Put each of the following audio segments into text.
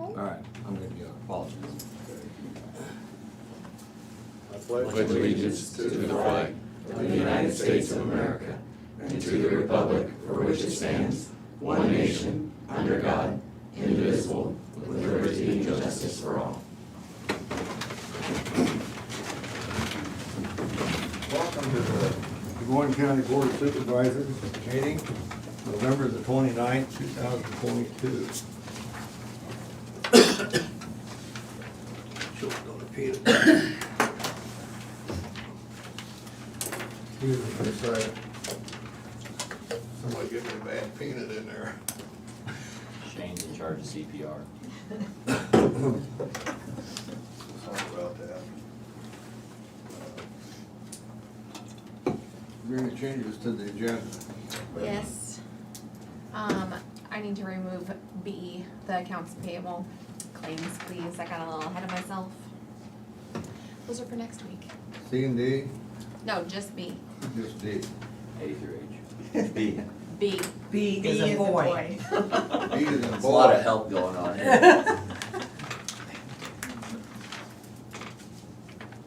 All right, I'm going to give apologies. I pledge allegiance to the flag of the United States of America and to the republic for which it stands, one nation, under God, indivisible, with liberty and justice for all. Welcome to the Moines County Board of Supervisors meeting, November the 29th, 2022. Sure, don't repeat it. Excuse me for a second. Somebody get me a bad peanut in there. Shane's in charge of CPR. Sorry about that. Are there any changes to the agenda? Yes. I need to remove B, the accounts payable claims, please. I got a little ahead of myself. Those are for next week. C and D, No, just B. just D. A through H. B. B. B is a boy. D is in There's a lot of boy. help going on here.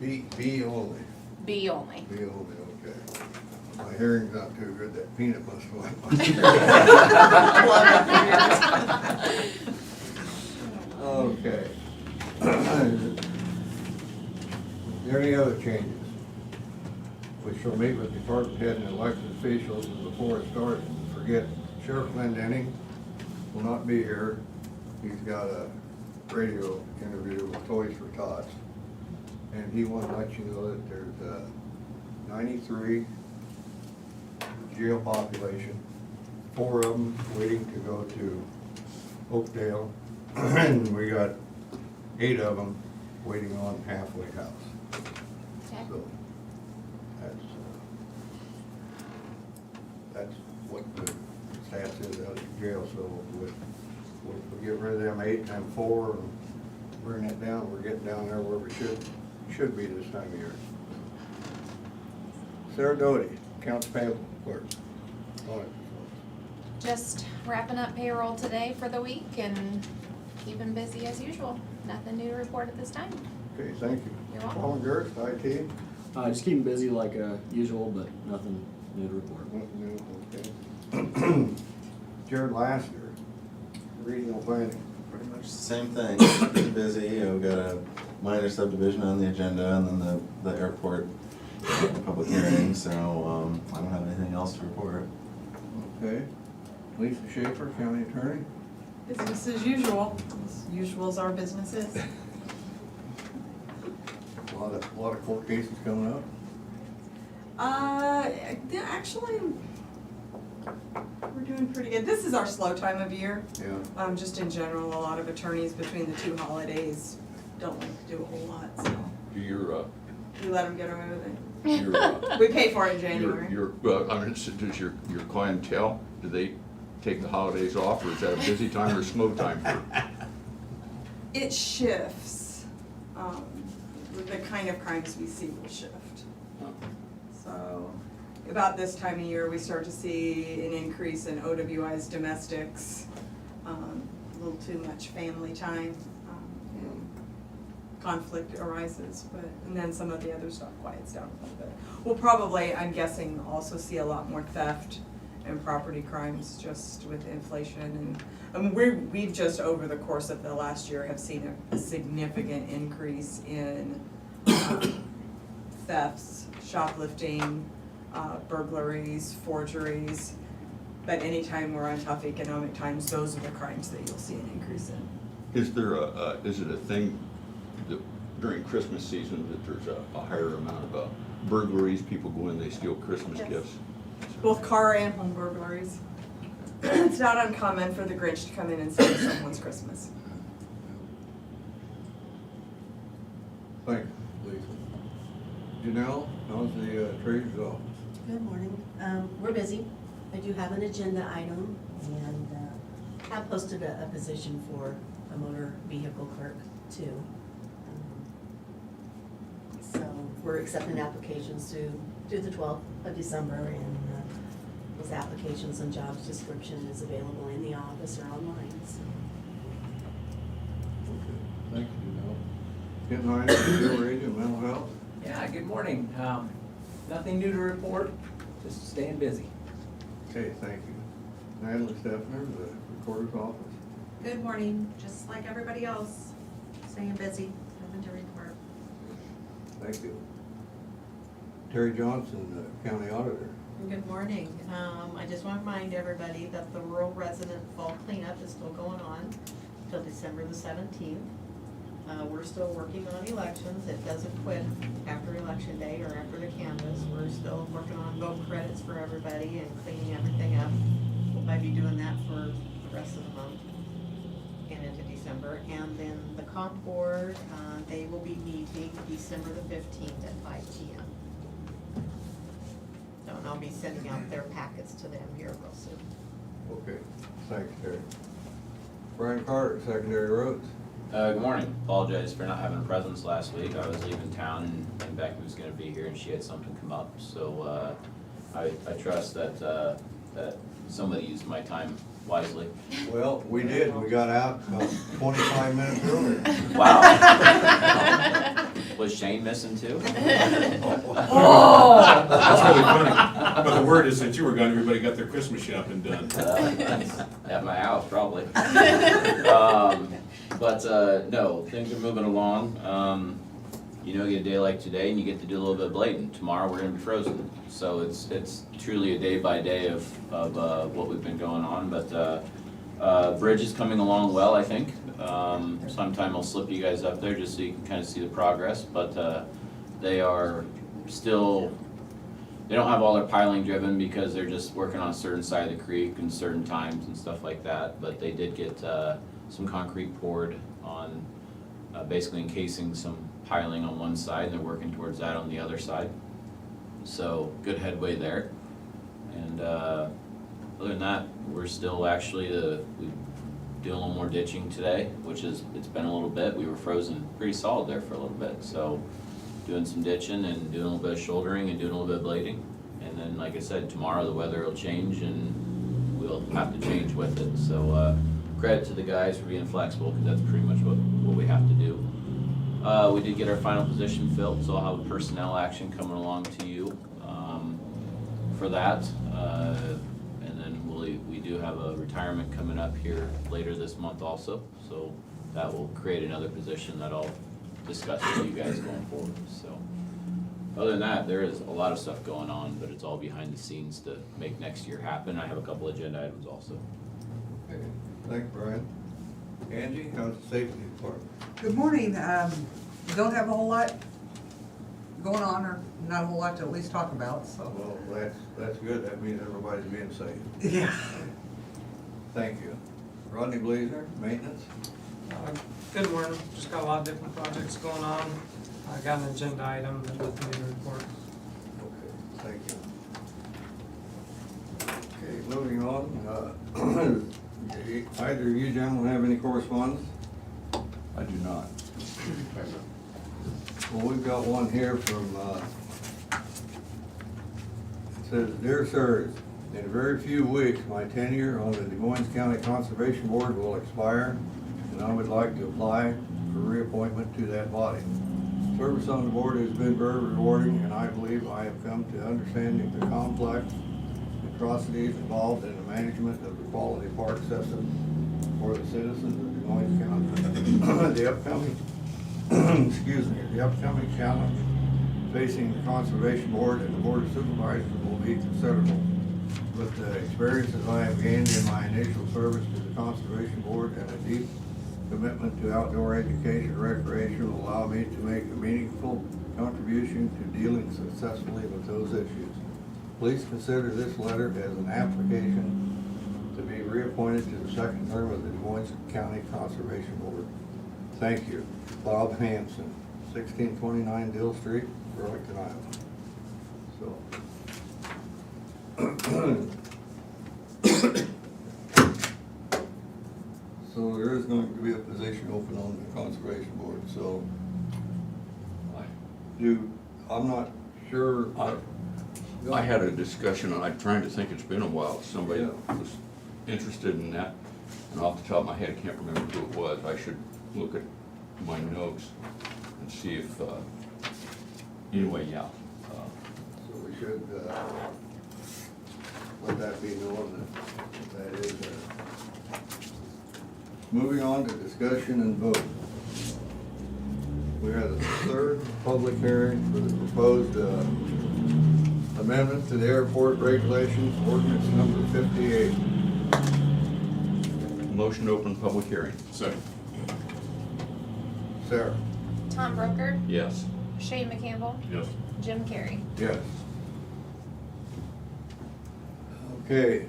B only. B only. B only, okay. My hearing's not too good, that peanut must have went. Okay. Is there any other changes? We shall meet with department head and elected officials, and before it starts, forget Sheriff Glendenning will not be here. He's got a radio interview with Toys for Tots. And he wanted to let you know that there's 93 jail population, 4 of them waiting to go to Oakdale, and we got 8 of them waiting on halfway house. Okay. So that's what the stats is out of jail. So if we get rid of them 8 and 4 and bring that down, we're getting down there where we should be this time of year. Sarah Doty, accounts payable clerk. All right. Just wrapping up payroll today for the week and keeping busy as usual. Nothing new to report at this time. Okay, thank you. You're welcome. Paul Gerst, IT. Just keeping busy like usual, but nothing new to report. Okay. Jared Laster, regional planning. Pretty much the same thing, keep busy, we've got a minor subdivision on the agenda and then the airport public hearing, so I don't have anything else to report. Okay. Lisa Schaefer, county attorney. Business as usual, as usual as our business is. A lot of court cases coming up. Actually, we're doing pretty good. This is our slow time of year. Yeah. Just in general, a lot of attorneys between the 2 holidays don't like to do a whole lot, so Do your, we let them get away with it. your, We pay for it in January. does your clientele, do they take the holidays off, or is that a busy time or slow time for? It shifts. The kind of crimes we see will shift. So about this time of year, we start to see an increase in OWI's domestics, a little too much family time, and conflict arises, and then some of the other stuff quiets down a little bit. We'll probably, I'm guessing, also see a lot more theft and property crimes just with inflation, and we've just over the course of the last year have seen a significant increase in thefts, shoplifting, burglaries, forgeries. But anytime we're on tough economic times, those are the crimes that you'll see an increase in. Is there is it a thing that during Christmas season that there's a higher amount of burglaries, people go in, they steal Christmas Yes. gifts? Both car and home burglaries. It's not uncommon for the Grinch to come in and steal someone's Christmas. Thank you, Lisa. Janelle, how's the treasurer's office? Good morning. We're busy. I do have an agenda item and have posted a position for a motor vehicle clerk too. So we're accepting applications through the 12th of December, and those applications and jobs description is available in the office or online. So. Ken Heiner, Steel Region Mental Health. Yeah, good morning. Nothing new to report, just staying busy. Okay, thank you. Natalie Steffner, the Recorder's Office. Good morning, just like everybody else, staying busy, nothing to report. Thank you. Terry Johnson, the County Auditor. Good morning. I just want to remind everybody that the rural resident fall cleanup is still going on till December the 17th. We're still working on elections. It doesn't quit after election day or after the canvass. We're still working on vote credits for everybody and cleaning everything up. We'll probably be doing that for the rest of the month and into December. And then the comp board, they will be meeting December the 15th at 5 p.m. So, and I'll be sending out their packets to them here real soon. Okay, thanks, Terry. Brian Carter, Secondary Roads. Good morning. Apologize for not having a presence last week. I was leaving town and Becky was gonna be here and she had something come up. So, I trust that, that somebody used my time wisely. Well, we did. We got out about 25 minutes earlier. Wow. Was Shane missing too? That's really funny. But the word is that you were gone, everybody got their Christmas shopping done. At my house, probably. No, things are moving along. You know, you get a day like today and you get to do a little bit of blading. Tomorrow we're gonna be frozen. So it's truly a day by day of what we've been going on, but bridge is coming along well, I think. Sometime I'll slip you guys up there just so you can kind of see the progress, but they are still, they don't have all their piling driven because they're just working on a certain side of the creek and certain times and stuff like that, but they did get some concrete poured on, basically encasing some piling on one side, and they're working towards that on the other side. So good headway there. And other than that, we're still actually we do a little more ditching today, which is, it's been a little bit. We were frozen pretty solid there for a little bit. So doing some ditching and doing a little bit of shouldering and doing a little bit of blading. And then, like I said, tomorrow the weather will change and we'll have to change with it. So credit to the guys for being flexible, because that's pretty much what we have to do. We did get our final position filled, so I'll have a personnel action coming along to you for that. And then we do have a retirement coming up here later this month also, so that will create another position that I'll discuss with you guys going forward. So other than that, there is a lot of stuff going on, but it's all behind the scenes to make next year happen. I have a couple agenda items also. Okay, thanks, Brian. Angie, how's the safety department? Good morning. Don't have a whole lot going on, or not a whole lot to at least talk about, so. Well, that's good. That means everybody's being safe. Yeah. Thank you. Rodney Blazer, maintenance. Good morning, just got a lot of different projects going on. I got an agenda item, but nothing to report. Okay, thank you. Okay, moving on. Either of you gentlemen have any correspondence? I do not. Well, we've got one here from, it says, "Dear sirs, in very few weeks, my tenure on the Des Moines County Conservation Board will expire, and I would like to apply for reappointment to that body. Service on the board has been very rewarding, and I believe I have come to understanding the complex atrocities involved in the management of the quality park system for the citizens of Des Moines County. The upcoming challenge facing the Conservation Board and the Board of Supervisors will be considerable. With the experiences I have gained in my initial service to the Conservation Board and a deep commitment to outdoor education and recreation will allow me to make a meaningful contribution to dealing successfully with those issues. Please consider this letter as an application to be reappointed to the second term of the Des Moines County Conservation Board. Thank you. Bob Hanson, 1629 Dill Street, Burlington, Iowa." So there is going to be a position open on the Conservation Board, so I'm not sure. I had a discussion, and I'm trying to think, it's been a while, somebody was interested in that, and off the top of my head, I can't remember who it was. I should look at my notes and see if, anyway, yeah. So we should, let that be known that that is, moving on to discussion and vote. We have the third public hearing for the proposed, amendment to the airport regulations, ordinance number 58. Motion to open public hearing. Second. Sarah? Tom Broker, Yes. Shane McCampbell, Yes. Jim Carrey. Yes. Okay.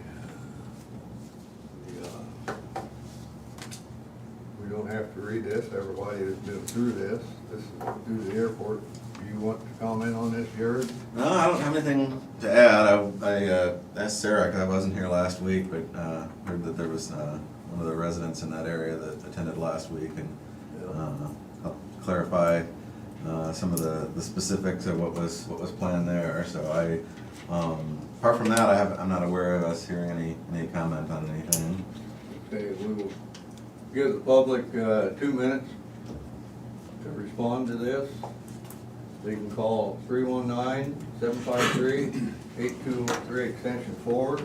We don't have to read this, everybody has been through this. This is through the airport. Do you want to comment on this, Jared? No, I don't have anything to add. I asked Sarah, because I wasn't here last week, but heard that there was one of the residents in that area that attended last week, and helped clarify some of the specifics of what was planned there. So apart from that, I'm not aware of us hearing any comment on anything. Okay, we will give the public 2 minutes to respond to this. They can call 319-753-8203 extension 4,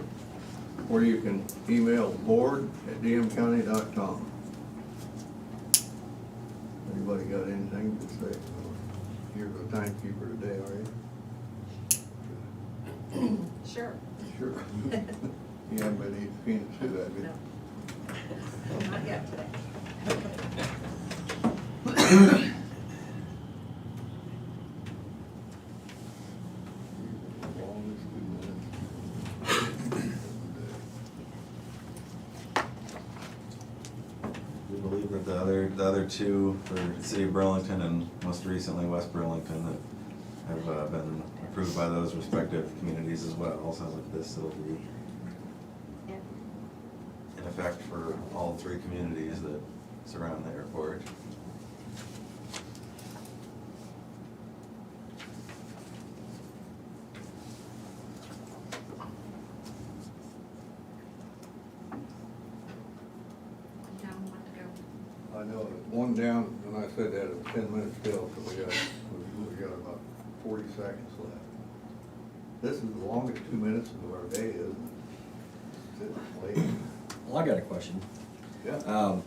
or you can email board@dmcounty.com. Anybody got anything to say? You're the timekeeper today, are you? Sure. Sure. You haven't been eating peanuts too, have you? No. Not yet today. We believe that the other two for the City of Burlington and most recently West Burlington that have been approved by those respective communities as well. Sounds like this will be in effect for all three communities that surround the airport. I know, one down, and I said that it was 10 minutes still, so we got about 40 seconds left. This is the longest 2 minutes of our day, isn't it? It's late. Well, I got a question. Yeah.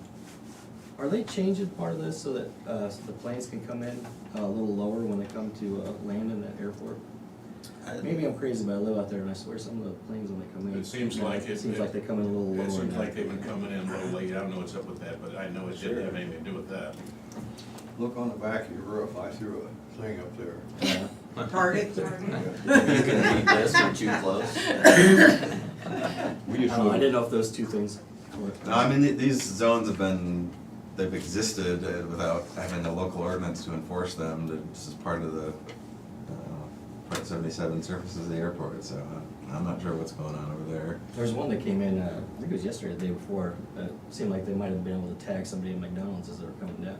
Are they changing part of this so that, so the planes can come in a little lower when they come to, land in that airport? Maybe I'm crazy, but I live out there and I swear some of the planes when they come in. It seems like It seems like they come in a little lower. It seems than like they've that. been coming in a little late. I don't know what's up with that, but I know it didn't have anything to do with that. Look on the back of your roof, I threw a thing up there. Yeah. Target. You can read this, you're too close. We I just don't know, I didn't know if those two things were. No, I mean, these zones they've existed without having a local ordinance to enforce them. This is part of the Part 77 surfaces of the airport, so I'm not sure what's going on over there. There's one that came in, I think it was yesterday, or the day before, it seemed like they might have been able to tag somebody at McDonald's as they were coming down.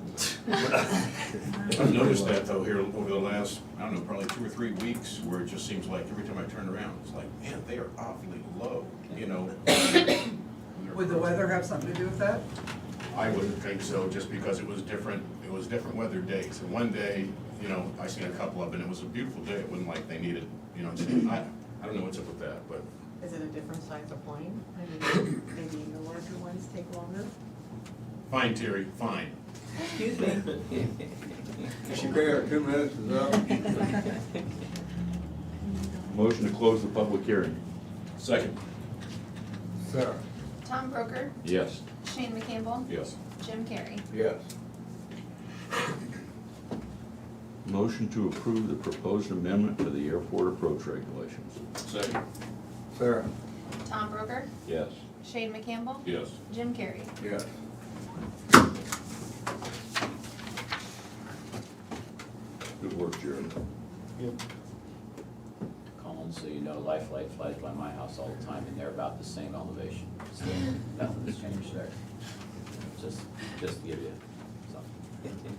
I've noticed that though here over the last, I don't know, probably 2 or 3 weeks, where it just seems like every time I turn around, it's like, man, they are awfully low, you know? Would the weather have something to do with that? I wouldn't think so, just because it was different weather days. And one day, you know, I seen a couple of them, and it was a beautiful day. It wasn't like they needed, you know what I'm saying? I don't know what's up with that, but Is it a different size of plane? I mean, maybe the larger ones take longer? fine, Terry, fine. Excuse me. Okay, our 2 minutes is up. Motion to close the public hearing. Second. Sarah? Tom Broker, Yes. Shane McCampbell, Yes. Jim Carrey. Yes. Motion to approve the proposed amendment to the airport approach regulations. Second. Sarah? Tom Broker, Yes. Shane McCampbell, Yes. Jim Carrey. Yes. Good work, Jared. Colin, so you know, Life Flight flies by my house all the time, and they're about the same elevation. So nothing's changed there. Just to give you something.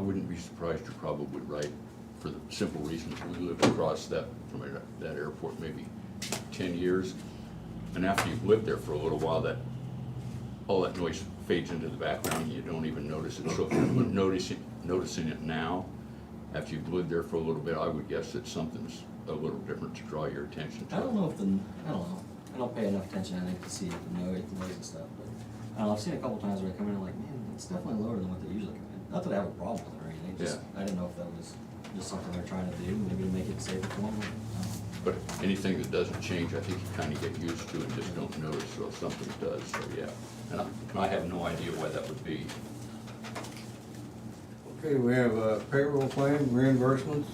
wouldn't be surprised you're probably right, for the simple reasons we lived across that, from that airport maybe 10 years. And after you've lived there for a little while, all that noise fades into the background, and you don't even notice it. So if you're noticing it now, after you've lived there for a little bit, I would guess that something's a little different to draw your attention to. I don't know. I don't pay enough attention, I think, to see the noise and stuff, but, I don't know, I've seen it a couple times where I come in and I'm like, man, it's definitely lower than what they usually come in. Not that I have a problem with it or anything, just, I didn't know if that was just something they're trying to do, maybe to make it safer for them. But anything that doesn't change, I think you kind of get used to and just don't notice, so if something does, so yeah. And I have no idea why that would be. Okay, we have payroll claim reimbursements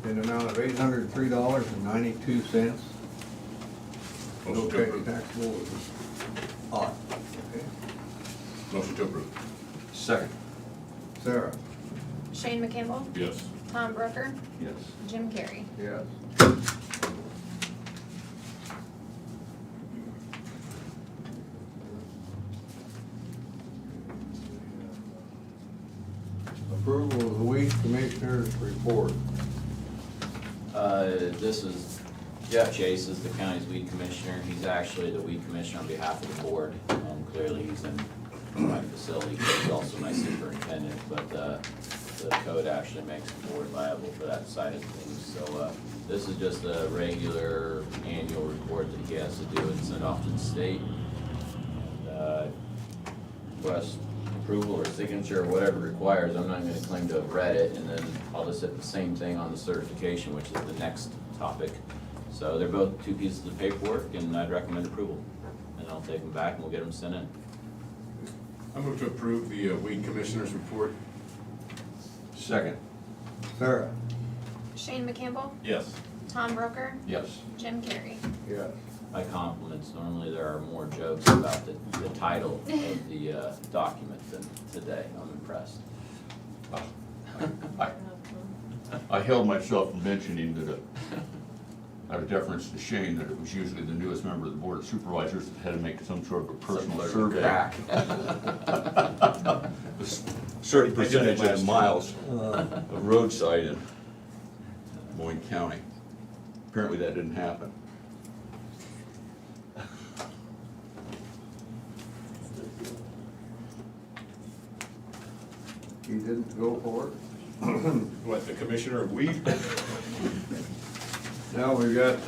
in the amount of $803.92. Motion to Okay, approve. taxable is odd. Okay. Motion to approve. Second. Sarah? Shane McCampbell, Yes. Tom Brooker, Yes. Jim Carrey. Yes. Approval of the weed commissioner's report. This is, Jeff Chase is the county's weed commissioner. He's actually the weed commissioner on behalf of the board. Clearly, he's in my facility, but he's also my superintendent, but, the code actually makes the board liable for that side of things. So, this is just a regular annual report that he has to do and send off to the state. And, request approval or signature or whatever it requires. I'm not gonna claim to have read it, and then I'll just hit the same thing on the certification, which is the next topic. So they're both two pieces of paperwork, and I'd recommend approval. And I'll take them back and we'll get them sent in. I move to approve the weed commissioner's report. Second. Sarah? Shane McCampbell, Yes. Tom Brooker, Yes. Jim Carrey. Yes. My compliments, normally there are more jokes about the title of the document than today. I'm impressed. I held myself from mentioning that, out of deference to Shane, that it was usually the newest member of the Board of Supervisors that had to make some sort of a personal survey. Crack. A certain percentage of the miles of roadside in Moines County. Apparently that didn't happen. He didn't go for it? What, the commissioner of weed? Now we got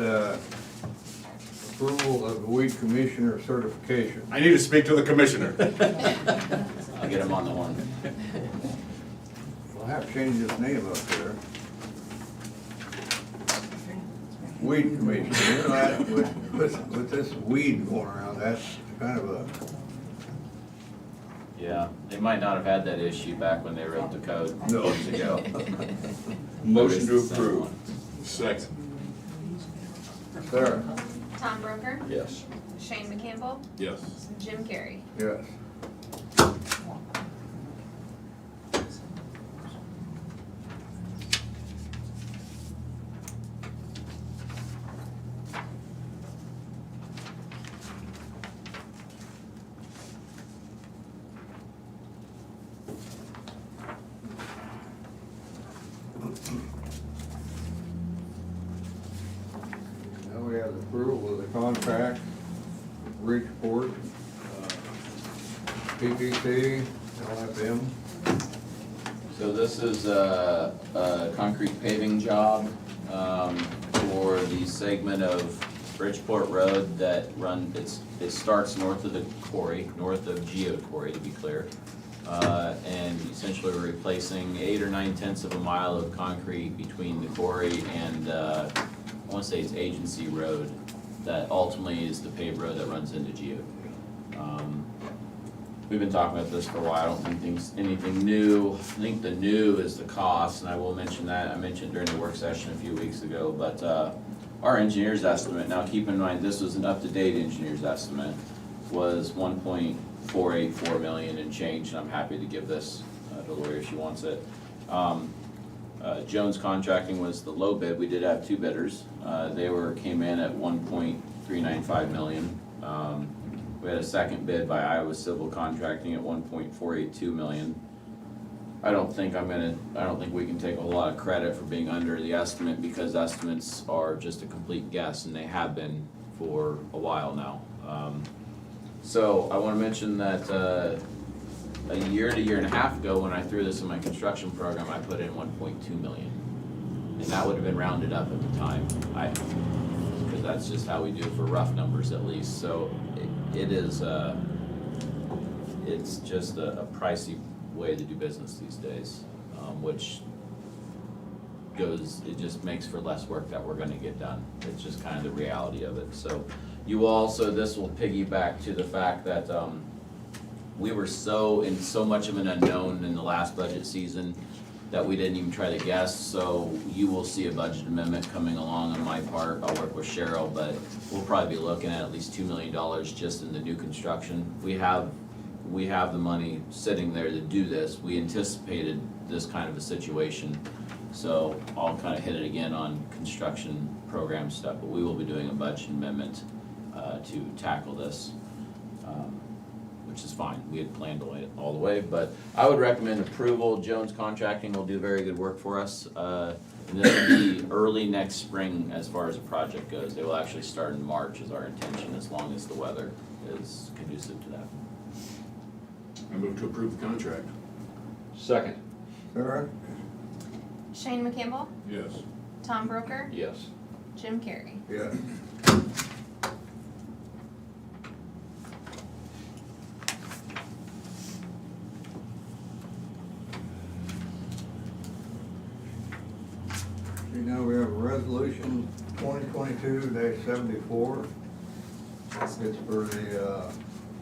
approval of the weed commissioner certification. I need to speak to the commissioner. I'll get him on the horn. We'll have to change his name up there. Weed commissioner, you know, with this weed going around, that's kind of a, Yeah, they might not have had that issue back when they wrote the code No. years ago. Motion to It's the same approve. one. Second. Sarah? Tom Brooker, Yes. Shane McCampbell, Yes. Jim Carrey. Yes. Now we have the approval of the contract, report, PPC, LFM. So this is a concrete paving job for the segment of Bridgeport Road that it starts north of the quarry, north of Geode Quarry to be clear. And essentially we're replacing 8 or 9/10 of a mile of concrete between the quarry and I wanna say it's Agency Road that ultimately is the paved road that runs into Geode. We've been talking about this for a while, I don't think anything new. I think the new is the cost, and I will mention that, I mentioned during the work session a few weeks ago, but, our engineer's estimate, now keep in mind, this was an up-to-date engineer's estimate, was 1.484 million and change, and I'm happy to give this to Lori if she wants it. Jones Contracting was the low bid, we did have two bidders, came in at 1.395 million. We had a second bid by Iowa Civil Contracting at 1.482 million. I don't think we can take a whole lot of credit for being under the estimate, because estimates are just a complete guess, and they have been for a while now. So I wanna mention that, a year to year and a half ago, when I threw this in my construction program, I put in 1.2 million. And that would have been rounded up at the time, because that's just how we do for rough numbers at least. So it is, it's just a pricey way to do business these days, which it just makes for less work that we're gonna get done. It's just kind of the reality of it. So you also, this will piggyback to the fact that, we were in so much of an unknown in the last budget season that we didn't even try to guess. So you will see a budget amendment coming along on my part. I'll work with Cheryl, but we'll probably be looking at least $2 million just in the new construction. We have the money sitting there to do this. We anticipated this kind of a situation. So I'll kind of hit it again on construction program stuff, but we will be doing a budget amendment to tackle this, which is fine. We had planned it all the way, but I would recommend approval. Jones Contracting will do very good work for us. And this will be early next spring as far as the project goes. They will actually start in March is our intention, as long as the weather is conducive to that. I move to approve the contract. Second. Sarah? Shane McCampbell, Yes. Tom Broker, Yes. Jim Carrey. Yes. See, now we have a resolution 2022-74. It's for the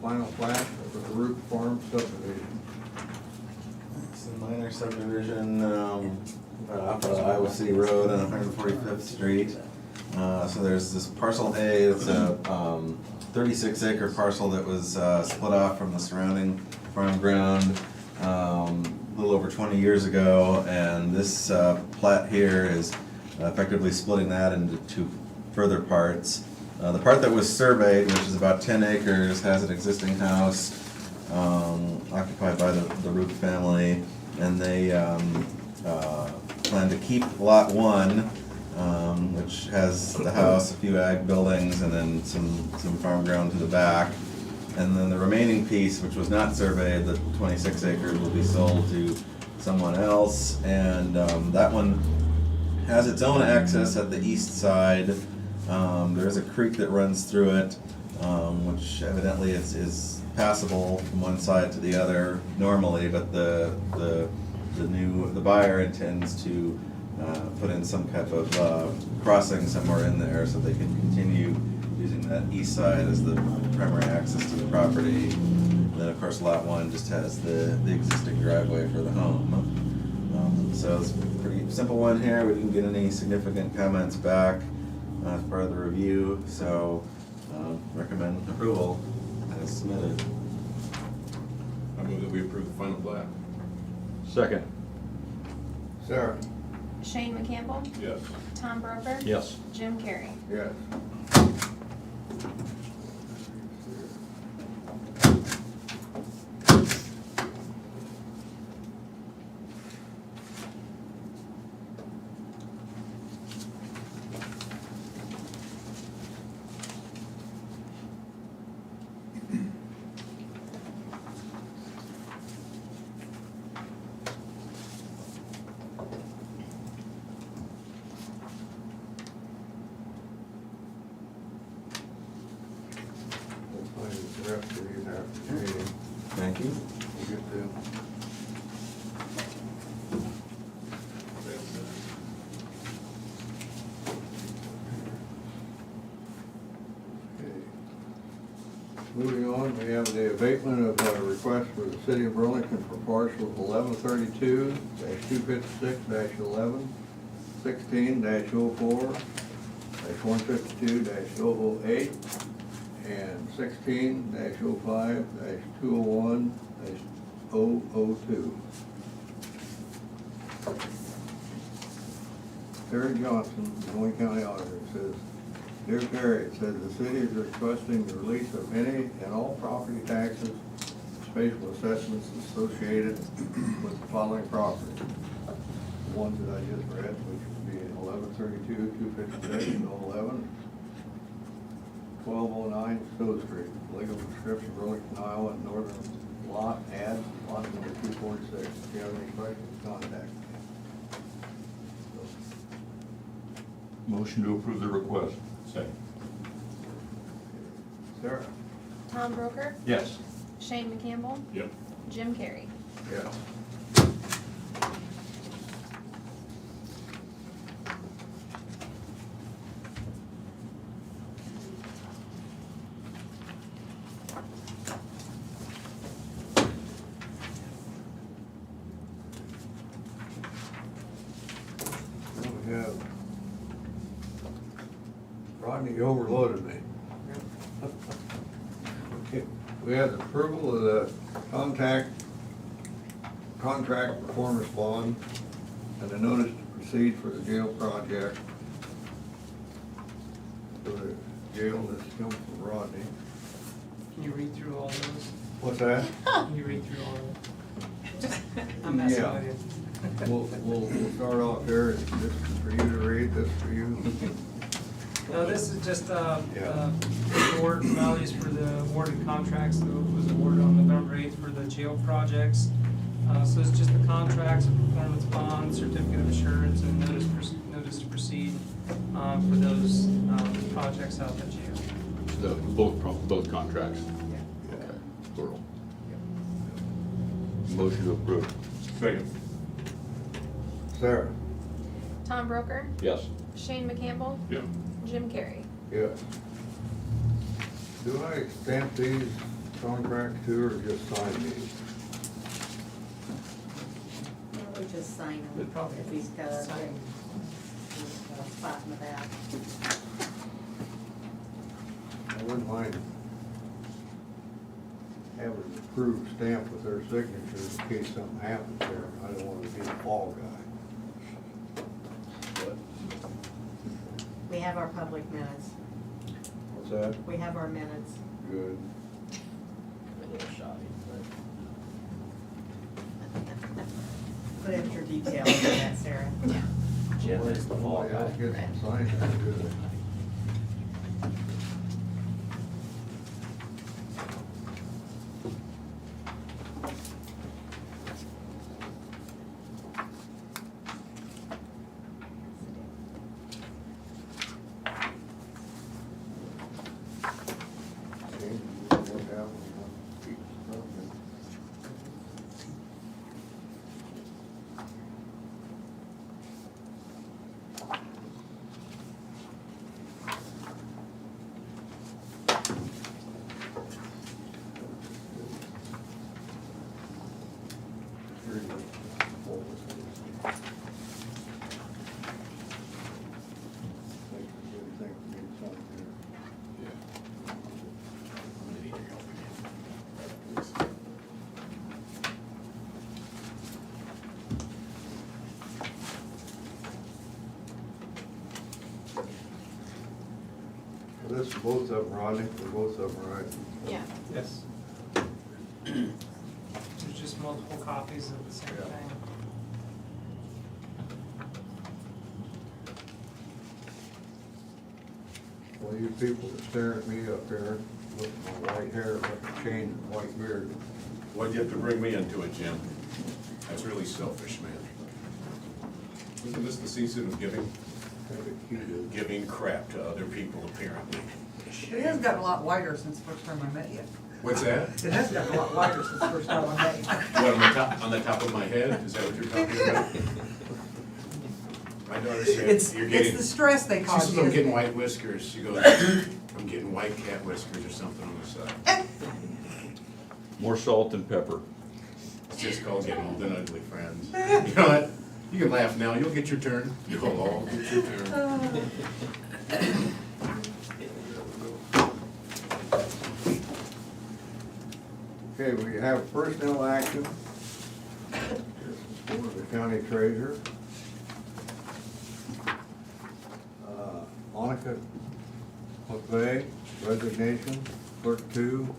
final plat for the Root Farm subdivision. It's a minor subdivision, off of Iowa City Road on 145th Street. So there's this parcel A, it's a 36-acre parcel that was split off from the surrounding farm ground a little over 20 years ago, and this plat here is effectively splitting that into two further parts. The part that was surveyed, which is about 10 acres, has an existing house occupied by the Root family, and they plan to keep lot 1, which has the house, a few ag buildings, and then some farm ground to the back. And then the remaining piece, which was not surveyed, the 26 acres, will be sold to someone else. And that one has its own access at the east side. There's a creek that runs through it, which evidently is passable from one side to the other normally, but the buyer intends to put in some type of crossing somewhere in there so they can continue using that east side as the primary access to the property. And then of course lot 1 just has the existing driveway for the home. So it's a pretty simple one here. We didn't get any significant comments back as part of the review, so recommend approval as submitted. I move that we approve the final plat. Second. Sarah? Shane McCampbell, Yes. Tom Broker, Yes. Jim Carrey. Yes. We'll find the rest of you after the meeting. Thank you. We'll get them. Okay. Moving on, we have the abatement of a request for the city of Burlington for parcels 1132-256-11, 16-04, -152-008, and 16-05-201-002. Terry Johnson, Moines County Auditor, says, "Dear Terry," it says, "the city is requesting the release of any and all property taxes spatial assessments associated with the following property. The ones that I just read, which would be 1132, 256, 11, 1209 Stowe Street. Legal description, Burlington, Iowa, northern lot, add lot number 246. If you have any questions, contact me. Motion to approve the request. Second. Sarah? Tom Broker, Yes. Shane McCampbell, Yep. Jim Carrey. Yeah. We have Rodney overloaded me. Okay, we have the approval of the contract performance bond and the notice to proceed for the jail project. For the jail, this comes from Rodney. Can you read through all those? What's that? Can you read through all of them? I'm messing Yeah. with you. We'll start off here, this is for you to read, this for you. No, this is just, Yeah. award values for the awarded contracts that was awarded on November 8th for the jail projects. So it's just the contracts, performance bond, certificate of assurance, and notice to proceed, for those, projects out at jail. Both contracts. Yeah. Okay, plural. Motion to approve. Second. Sarah? Tom Broker, Yes. Shane McCampbell, Yeah. Jim Carrey. Yes. Do I stamp these contracts too, or just sign these? We just sign We'd them, probably if he's got a sign. spot in the back. I wouldn't mind having an approved stamp with their signatures in case something happens there. I don't want to be the fall guy. We have our public minutes, What's that? we have our minutes. Good. A little shoddy, Put in your details on that, Sarah. Jim is the fall Boy, I'll guy. get some signs and do it. This is both of them, Rodney, they're both of them, right? Yeah. Yes. There's just multiple copies of the same Yeah. thing. Well, you people are staring at me up here, look at my white hair, look at change and white beard. Why'd you have to bring me into it, Jim? That's really selfish, man. Isn't this the season of giving? Giving crap to other people, apparently. It has gotten a lot wider since the first time I met you. What's that? It has gotten a lot wider since the first time I met you. What, on the top of my head? Is that what you're talking about? My daughter said, It's, you're it's getting, the stress they she cause says, you. I'm isn't getting it? white whiskers. She goes, I'm getting white cat whiskers or something on the side. More salt and pepper. It's just called getting old and ugly, friends. You know what? You can laugh now. You'll get your turn. You'll all get your turn. Okay, we have personnel action. This is for the county treasurer. Monica McVeigh, resignation, clerk 2,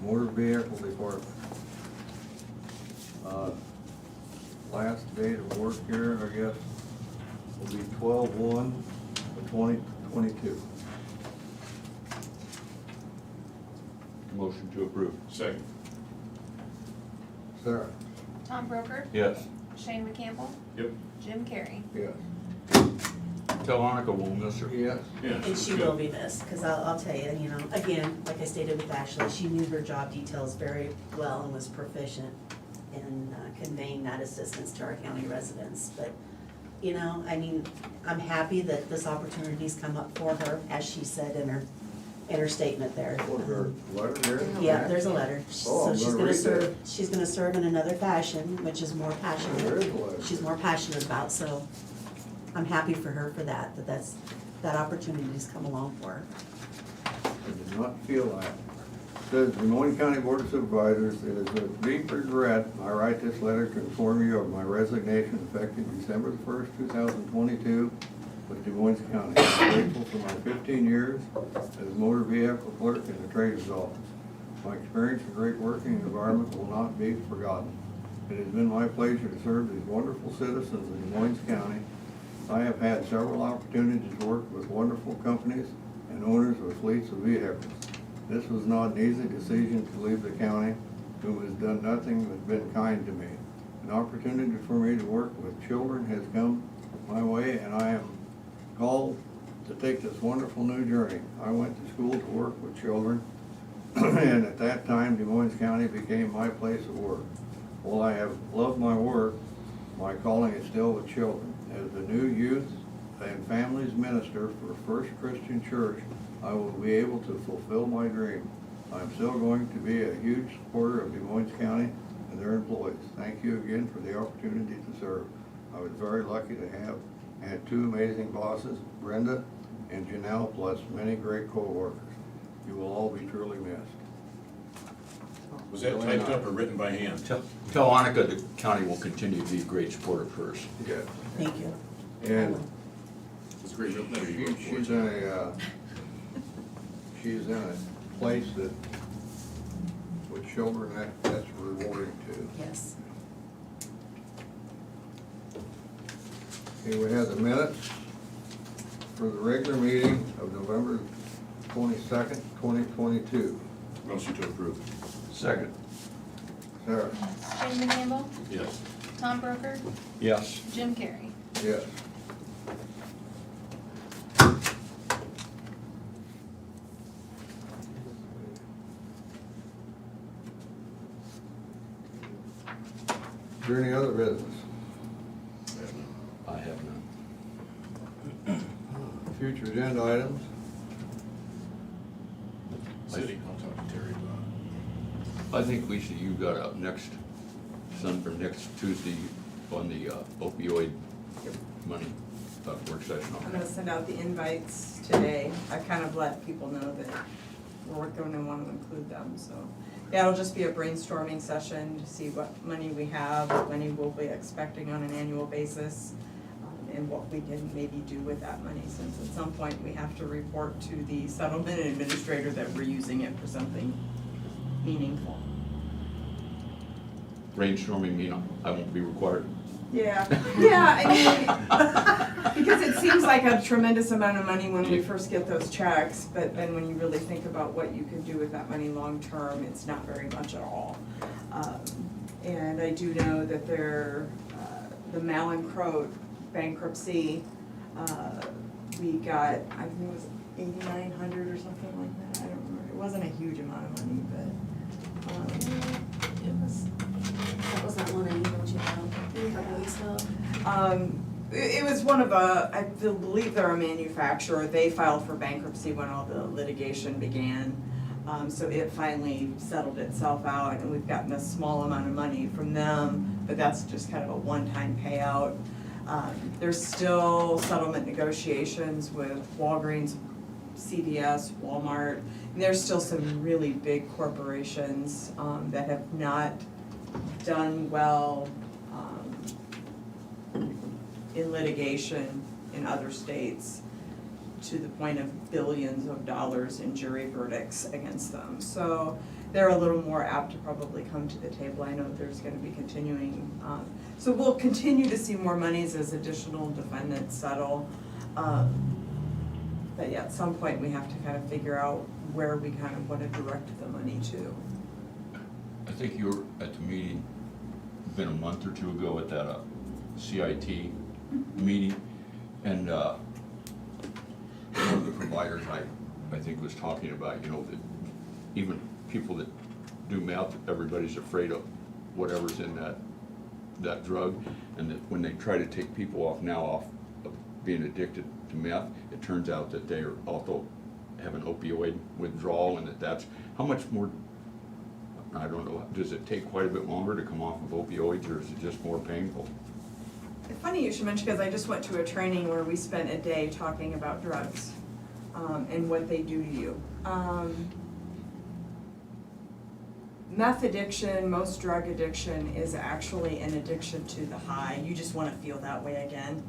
motor vehicle department. Last date of work here, I guess, will be 12/1/2022. Motion to approve. Second. Sarah? Tom Broker, Yes. Shane McCampbell, Yep. Jim Carrey. Yes. Tell Annika we'll miss her. Yes. Yeah. And she will be missed, because I'll tell you, again, like I stated with Ashley, she knew her job details very well and was proficient in conveying that assistance to our county residents. But, I'm happy that this opportunity's come up for her, as she said in her statement there. Was there a letter there? Yeah, there's a letter. Oh, So I'm she's gonna gonna read serve, that. she's gonna serve in another fashion, which is more There passionate. is a letter. She's more passionate about, so I'm happy for her for that that opportunity's come along for her. I did not feel that. Says the Moines County Board of Supervisors, it is with deep regret I write this letter to inform you of my resignation effective December the 1st, 2022 with Des Moines County. I'm grateful for my 15 years as motor vehicle clerk in the treasurer's office. My experience and great working environment will not be forgotten. It has been my pleasure to serve these wonderful citizens of Des Moines County. I have had several opportunities to work with wonderful companies and owners of fleets of vehicles. This was not an easy decision to leave the county, who has done nothing but been kind to me. An opportunity for me to work with children has come my way, and I am called to take this wonderful new journey. I went to school to work with children, and at that time, Des Moines County became my place of work. While I have loved my work, my calling is still with children. As the new youth and families minister for First Christian Church, I will be able to fulfill my dream. I'm still going to be a huge supporter of Des Moines County and their employees. Thank you again for the opportunity to serve. I was very lucky to have had two amazing bosses, Brenda and Janelle, plus many great co-workers. You will all be truly missed. Was that typed up or written by hand? Tell Annika the county will continue to be a great supporter of hers. Yeah. Thank you. And It's a great letter you wrote for us. she's in a place that, with children, that's rewarding too. Yes. Okay, we have the minutes for the regular meeting of November 22nd, 2022. Motion to approve. Second. Sarah? Shane McCampbell, Yes. Tom Broker, Yes. Jim Carrey. Yes. Is there any other business? I have none. Future agenda items? City, I'll talk to Terry about I think Lisa, you got up next next Tuesday on the opioid money work session I'm on gonna that. send out the invites today. I kind of let people know that we're gonna want to include them, so. Yeah, it'll just be a brainstorming session to see what money we have, what money we'll be expecting on an annual basis, and what we can maybe do with that money, since at some point we have to report to the settlement administrator that we're using it for something meaningful. Brainstorming, I won't be required. Yeah, I mean, because it seems like a tremendous amount of money when we first get those checks, but then when you really think about what you can do with that money long-term, it's not very much at all. And I do know that the Malin-Croat bankruptcy, we got, I think it was $8,900 or something like that, I don't remember, it wasn't a huge amount of money, but, it was. That was that one I emailed you about a couple weeks ago. It was one of I believe they're a manufacturer. They filed for bankruptcy when all the litigation began. So it finally settled itself out, and we've gotten a small amount of money from them, but that's just kind of a one-time payout. There's still settlement negotiations with Walgreens, CVS, Walmart. And there's still some really big corporations that have not done well in litigation in other states to the point of billions of dollars in jury verdicts against them. So they're a little more apt to probably come to the table. I know there's gonna be continuing, so we'll continue to see more monies as additional defendants settle. But yeah, at some point, we have to kind of figure out where we kind of wanna direct the money to. I think you were at the meeting, been a month or two ago at that CIT meeting, and one of the providers I think was talking about, you know, that even people that do meth, everybody's afraid of whatever's in that drug, and that when they try to take people off of being addicted to meth, it turns out that they also have an opioid withdrawal, and that's how much more. I don't know, does it take quite a bit longer to come off of opioids, or is it just more painful? It's funny you should mention, because I just went to a training where we spent a day talking about drugs, and what they do to you. Meth addiction, most drug addiction is actually an addiction to the high. You just want to feel that way again.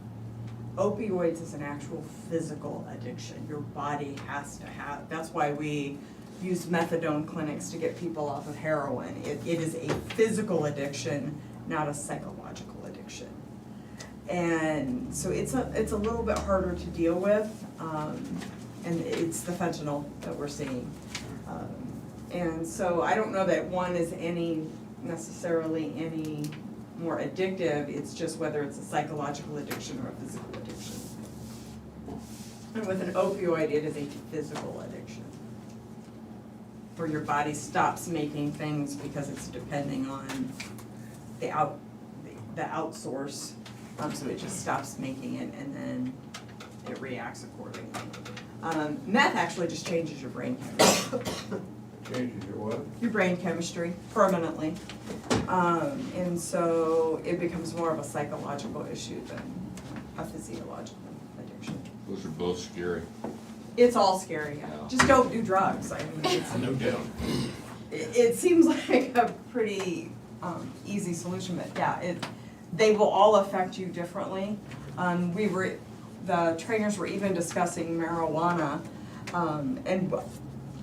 Opioids is an actual physical addiction. Your body has to have, that's why we use methadone clinics to get people off of heroin. It is a physical addiction, not a psychological addiction. And so it's a little bit harder to deal with, and it's the fentanyl that we're seeing. And so I don't know that one is necessarily any more addictive, it's just whether it's a psychological addiction or a physical addiction. And with an opioid, it is a physical addiction, where your body stops making things because it's depending on the outsource, so it just stops making it and then it reacts accordingly. Meth actually just changes your brain chemistry. Changes your what? Your brain chemistry permanently. And so it becomes more of a psychological issue than a physiological addiction. Those are both scary. It's all scary, yeah. Yeah. Just don't do drugs. I mean, it's, No doubt. it seems like a pretty easy solution, but yeah, they will all affect you differently. The trainers were even discussing marijuana, and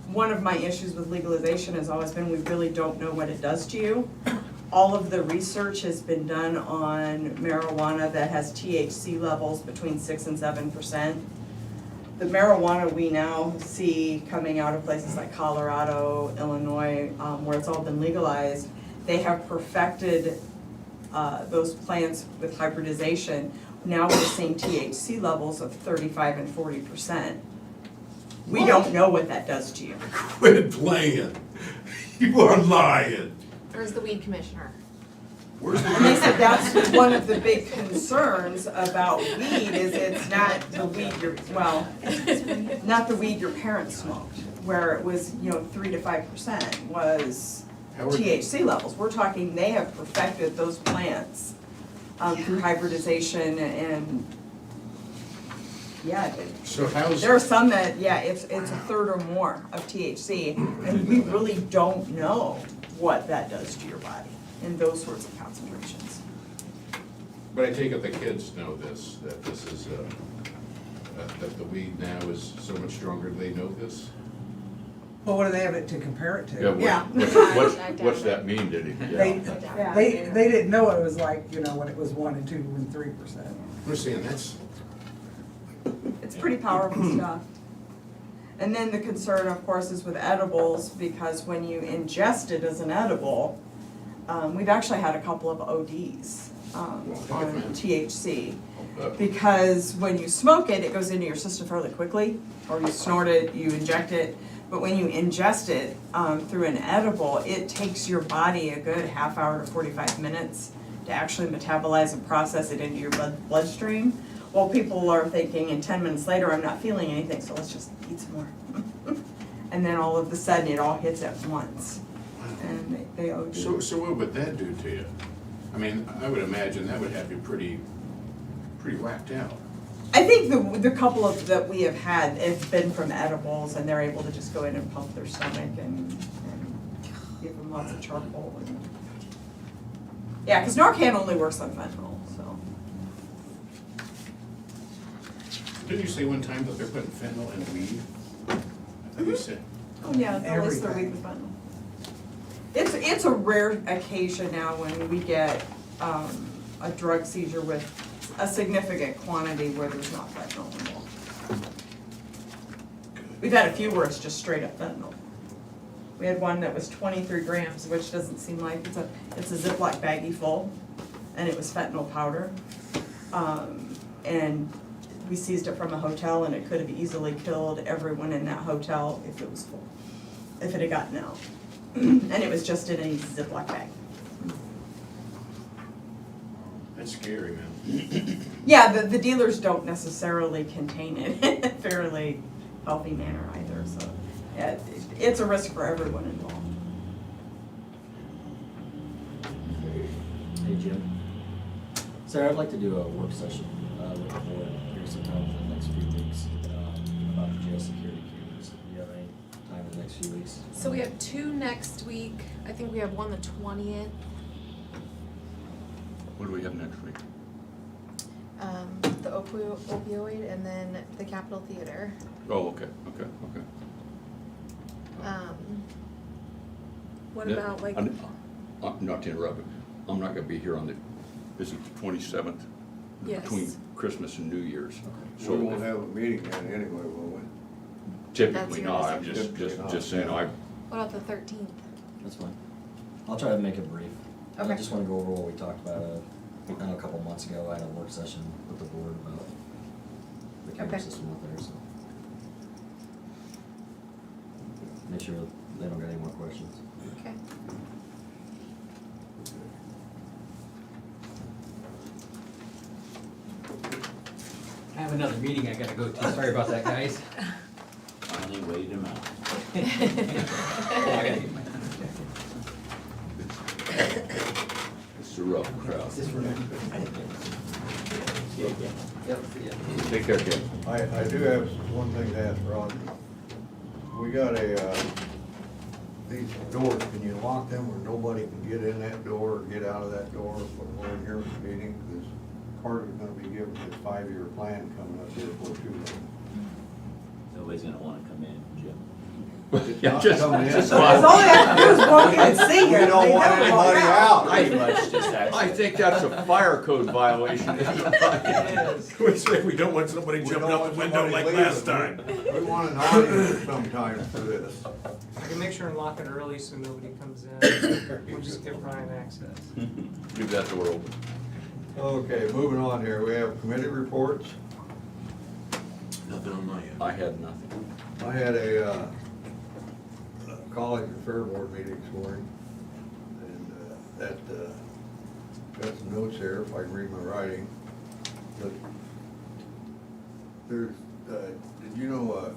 one of my issues with legalization has always been we really don't know what it does to you. All of the research has been done on marijuana that has THC levels between 6 and 7%. The marijuana we now see coming out of places like Colorado, Illinois, where it's all been legalized, they have perfected those plants with hybridization. Now we're seeing THC levels of 35 and 40%. We don't know what that does to you. Quit playing. You are lying. Where's the weed commissioner? Where's the? And they said that's one of the big concerns about weed is it's not the weed not the weed your parents smoked, where it was, 3 to 5% was THC levels. We're talking they have perfected those plants through hybridization and So how's? there are some that, it's a third or more of THC, and we really don't know what that does to your body in those sorts of concentrations. But I take it the kids know this, that this is, that the weed now is so much stronger, they know this? Well, what do they have it to compare it to? Yeah. What's that mean, did he? They, Yeah. they didn't know what it was like, when it was 1 and 2 and 3%. We're saying that's, It's pretty powerful stuff. And then the concern, of course, is with edibles, because when you ingest it as an edible, we've actually had a couple of ODs on THC. Because when you smoke it, it goes into your system fairly quickly, or you snort it, you inject it. But when you ingest it through an edible, it takes your body a good half hour to 45 minutes to actually metabolize and process it into your bloodstream. Well, people are thinking, and 10 minutes later, I'm not feeling anything, so let's just eat some more. And then all of a sudden, it all hits at once, and they OD. so what would that do to you? I mean, I would imagine that would have you pretty whacked out. I think the couple of that we have had, it's been from edibles, and they're able to just go in and pump their stomach and give them lots of charcoal. And, yeah, because Narcan only works on fentanyl, so. Didn't you say one time that they're putting fentanyl in weed? I thought you said. Oh, yeah, they'll list their weed with fentanyl. It's a rare occasion now when we get, a drug seizure with a significant quantity where there's not fentanyl involved. We've had a few where it's just straight up fentanyl. We had one that was 23 grams, which doesn't seem like, it's a Ziploc baggie full, and it was fentanyl powder. And we seized it from a hotel, and it could have easily killed everyone in that hotel if it was full, if it had gotten out. And it was just in a Ziploc bag. That's scary, man. Yeah, the dealers don't necessarily contain it in a fairly healthy manner either, so yeah, it's a risk for everyone involved. Hey Jim. Sarah, I'd like to do a work session with the board here sometime in the next few weeks about the jail security cameras. Do you have any time in the next few weeks? So we have 2 next week. I think we have one the 20th. What do we have next week? The opioid and then the Capitol Theater. Oh, okay. What Yeah, about like, Not to interrupt, I'm not gonna be here on is it the 27th? Yes. Between Christmas and New Year's. So we won't have a meeting then anyway, will we? Typically That's not, your I'm decision. just saying, what about the 13th? That's fine. I'll try to make it brief. Okay. I just wanna go over what we talked about, I know a couple months ago, I had a work session with the board about the camera Okay. system out there, so. Make sure they don't got any more questions. Okay. I have another meeting I gotta go to, sorry about that, guys. Finally waited him out. I gotta get my- it's a rough crowd. This one. Yep, see ya. Take care, Ken. I do have one thing to ask Roger. We got these doors, can you lock them where nobody can get in that door or get out of that door when we're in here at the meeting? Because Carter's gonna be giving his 5-year plan coming up here for too long. Nobody's gonna wanna come in, Jim. Yeah, just coming in. That's all they have to do is walk in and see you. We don't They want never walk anybody out. out. Pretty much just I actually. think that's a fire code violation. We say we don't want somebody We jumping don't out want the window somebody like leaving. last time. We want an audience sometime for this. I can make sure and lock it early so nobody comes in. We'll just give Brian access. Leave that door open. Okay, moving on here, we have committee reports. Nothing on my end. I had nothing. I had a college and fair board meeting this morning, and got some notes here if I can read my writing. But there's, did you know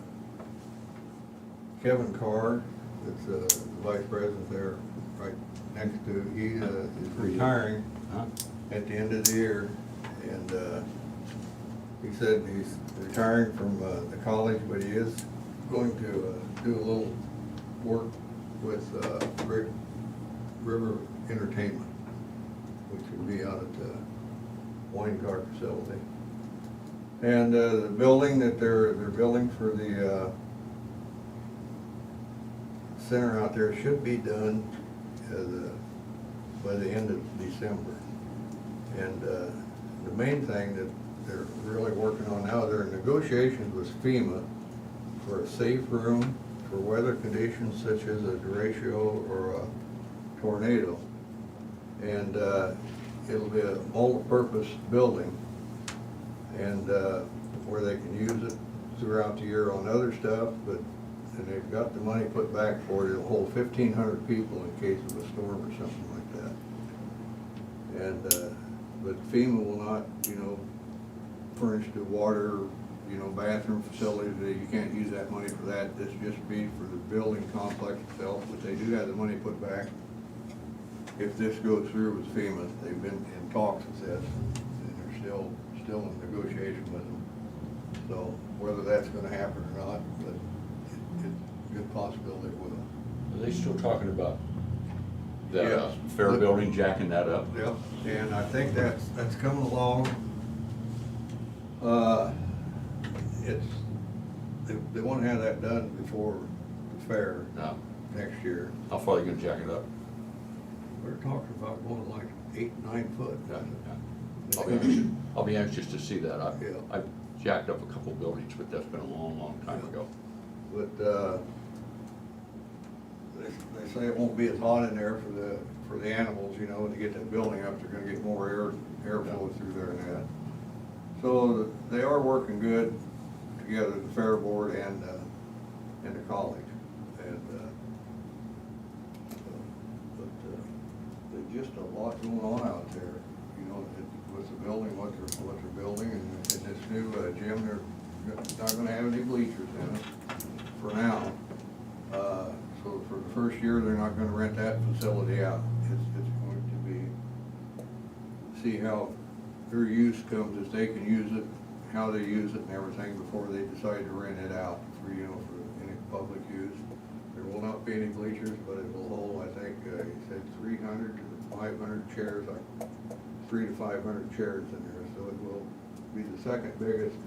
Kevin Carr, that's the vice president there, right next to, he is retiring Huh? at the end of the year, and he said he's retiring from the college, but he is going to do a little work with River Entertainment, which would be out at the wine car facility. And the building that they're building for the center out there should be done by the end of December. And the main thing that they're really working on now, they're in negotiations with FEMA for a safe room for weather conditions such as a derecho or a tornado. And it'll be a multi-purpose building, and where they can use it throughout the year on other stuff, and they've got the money put back for it. It'll hold 1,500 people in case of a storm or something like that. And but FEMA will not, furnish the water, bathroom facilities. You can't use that money for that. This just be for the building complex itself, but they do have the money put back. If this goes through with FEMA, they've been in talks with this, and they're still in negotiation with them. So whether that's gonna happen or not, but it's a good possibility it will. Are they still talking about the Yes. fair building, jacking that up? Yep, and I think that's coming along. they wanna have that done before the fair Now, next year. how far are you gonna jack it up? We're talking about going like 8, 9 foot. I'll be anxious to see that. Yeah. I've jacked up a couple buildings, but that's been a long, long time ago. But, they say it won't be as hot in there for the animals, you know, when they get that building up, they're gonna get more airflow through there and that. So they are working good together, the fair board and the college. And, there's just a lot going on out there, you know, with the building, what they're building, and this new gym, they're not gonna have any bleachers in it for now. So for the first year, they're not gonna rent that facility out. It's going to be, see how their use comes, if they can use it, how they use it and everything before they decide to rent it out for, you know, for any public use. There will not be any bleachers, but it will hold, I think, he said 300 to 500 chairs, like 300 to 500 chairs in there. So it will be the second biggest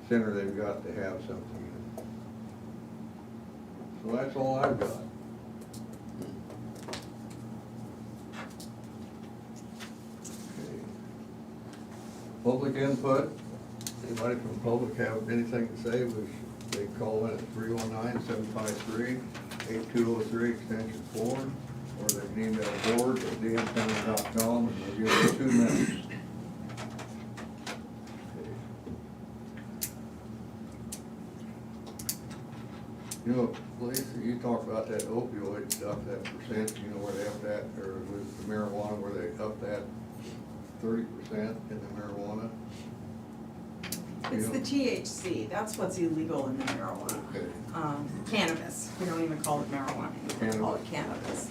center they've got to have something in. So that's all I've got. Okay. Public input. Anybody from the public have anything to say, they call in at 319-753-8203, extension 4, or they can email board@dmcounty.com, and they'll give you 2 minutes. You know, Lisa, you talked about that opioid stuff, that percent, you know, where they up that, or with the marijuana, where they up that 30% in the marijuana? It's the THC, that's what's illegal in the marijuana. Okay. Cannabis, we don't even call it marijuana, we call it cannabis.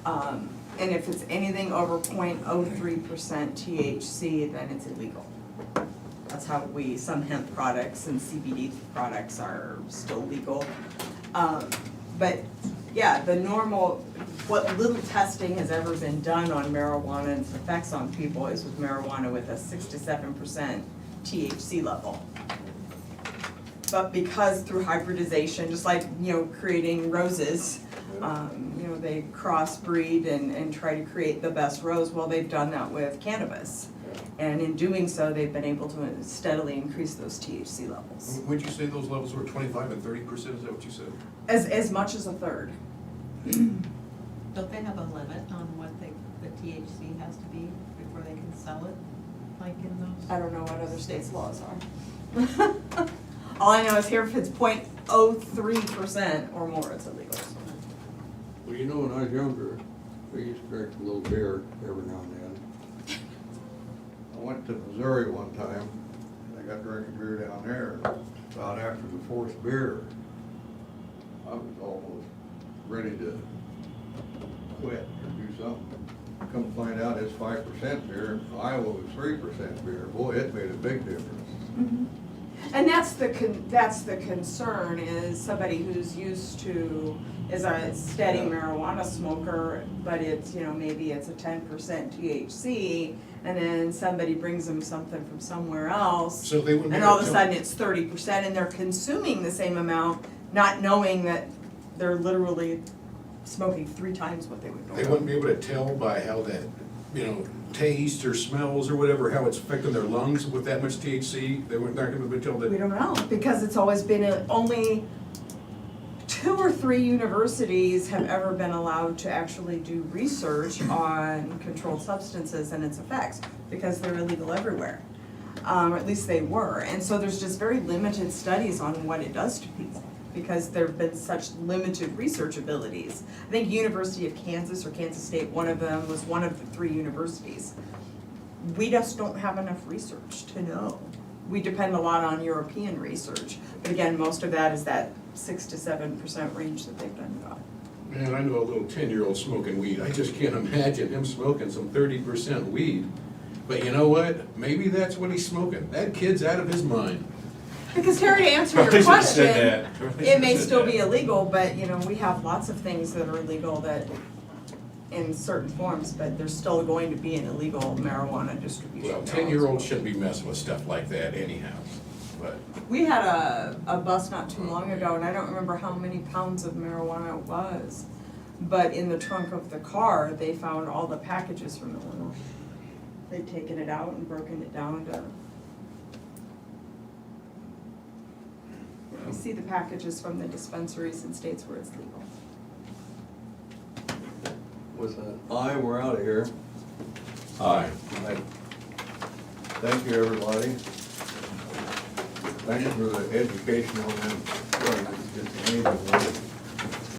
And if it's anything over 0.03% THC, then it's illegal. That's how some hemp products and CBD products are still legal. But yeah, the normal, what little testing has ever been done on marijuana and its effects on people is with marijuana with a 6 to 7% THC level. But because through hybridization, just like, you know, creating roses, you know, they crossbreed and try to create the best rose, well, they've done that with cannabis. And in doing so, they've been able to steadily increase those THC levels. Would you say those levels were 25 and 30%, is that what you said? As much as a third. Don't they have a limit on what the THC has to be before they can sell it, like in those? I don't know what other states' laws are. All I know is here, if it's 0.03% or more, it's illegal. Well, you know, when I was younger, we used to drink a little beer every now and then. I went to Missouri one time, and I got drinking beer down there. About after the 4th beer, I was almost ready to quit or do something. Come to find out it's 5% beer, Iowa was 3% beer. Boy, it made a big difference. Mm-hmm. And that's the concern, is somebody who's used to, is a steady marijuana smoker, but it's, you know, maybe it's a 10% THC, and then somebody brings them something from somewhere else, So they wouldn't be and able all of to a tell- sudden it's 30%, and they're consuming the same amount, not knowing that they're literally smoking 3 times what they would They normally. wouldn't be able to tell by how that, you know, tastes or smells or whatever, how it's affecting their lungs with that much THC? They weren't not gonna be able to tell We that. don't know, because it's always been, only 2 or 3 universities have ever been allowed to actually do research on controlled substances and its effects, because they're illegal everywhere. Or at least they were, and so there's just very limited studies on what it does to people, because there've been such limited research abilities. I think University of Kansas or Kansas State, one of them was one of the 3 universities. We just don't have enough research to know. We depend a lot on European research, but again, most of that is that 6 to 7% range that they've done about. Man, I know a little 10-year-old smoking weed. I just can't imagine him smoking some 30% weed. But you know what? Maybe that's what he's smoking. That kid's out of his mind. Because Terry, to answer Probably your should've said question, that. Probably it may should've said still that. be illegal, but you know, we have lots of things that are illegal that in certain forms, but there's still going to be an illegal marijuana distribution. Well, 10-year-olds shouldn't be messing with stuff like that anyhow, but We had a bus not too long ago, and I don't remember how many pounds of marijuana it was. But in the trunk of the car, they found all the packages from Illinois. They'd taken it out and broken it down to. You see the packages from the dispensaries in states where it's legal. With an aye, we're out of here. Aye. Aye. Thank you, everybody. Thank you for the education on them. It's just amazing.